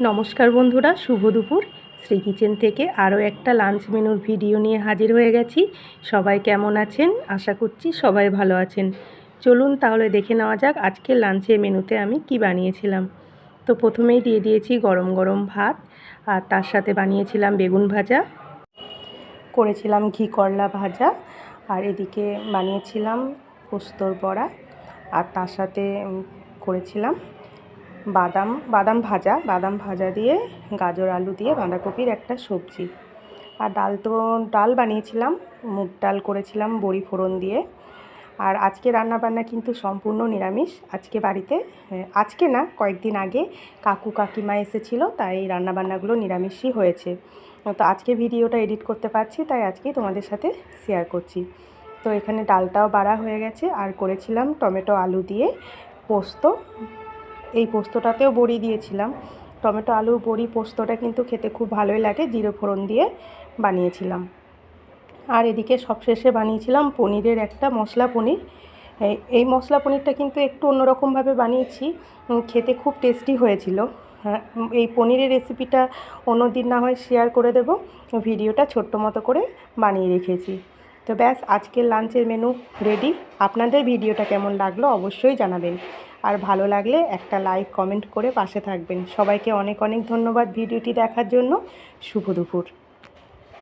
নমস্কার বন্ধুরা, শুভ দুপুর। শ্রী কিচেন থেকে আরও একটা লাঞ্চ মেনুর ভিডিও নিয়ে হাজির হয়ে গেছি। সবাই কেমন আছেন? আশা করছি সবাই ভালো আছেন। চলুন তাহলে দেখে নেওয়া যাক আজকের লাঞ্চের মেনুতে আমি কি বানিয়েছিলাম। তো প্রথমেই দিয়ে দিয়েছি গরম গরম ভাত, আর তার সাথে বানিয়েছিলাম বেগুন ভাজা, করেছিলাম ঘি করলা ভাজা, আর এদিকে বানিয়েছিলাম পোস্তর বড়া, আর তার সাথে করেছিলাম বাদাম ভাজা দিয়ে গাজর আলু দিয়ে বাঁধাকপির একটা সবজি। আর ডাল বানিয়েছিলাম, মুগ ডাল করেছিলাম বড়ি ফোড়ন দিয়ে। আর আজকে রান্নাবান্না কিন্তু সম্পূর্ণ নিরামিষ। আজকে বাড়িতে আজকে না, কয়েকদিন আগে কাকু কাকিমা এসেছিলো, তাই রান্নাবান্নাগুলো নিরামিষই হয়েছে। তো আজকে ভিডিওটা এডিট করতে পারছি, তাই আজকেই তোমাদের সাথে শেয়ার করছি। তো এখানে ডালটাও বাড়া হয়ে গেছে, আর করেছিলাম টমেটো আলু দিয়ে পোস্ত। এই পোস্তটাতেও বড়ি দিয়েছিলাম। টমেটো আলু বড়ি পোস্তটা কিন্তু খেতে খুব ভালোই লাগে, জিরে ফোড়ন দিয়ে বানিয়েছিলাম। আর এদিকে সবশেষে বানিয়েছিলাম পনিরের একটা মশলা পনির। এই মশলা পনিরটা কিন্তু একটু অন্যরকমভাবে বানিয়েছি, খেতে খুব টেস্টি হয়েছিল। এই পনিরের রেসিপিটা অন্য দিন না হয় শেয়ার করে দেব, ভিডিওটা ছোট্ট মতো করে বানিয়ে রেখেছি। তো ব্যাস, আজকের লাঞ্চের মেনু রেডি। আপনাদের ভিডিওটা কেমন লাগলো অবশ্যই জানাবেন, আর ভালো লাগলে একটা লাইক কমেন্ট করে পাশে থাকবেন। সবাইকে অনেক অনেক ধন্যবাদ ভিডিওটি দেখার জন্য। শুভ দুপুর।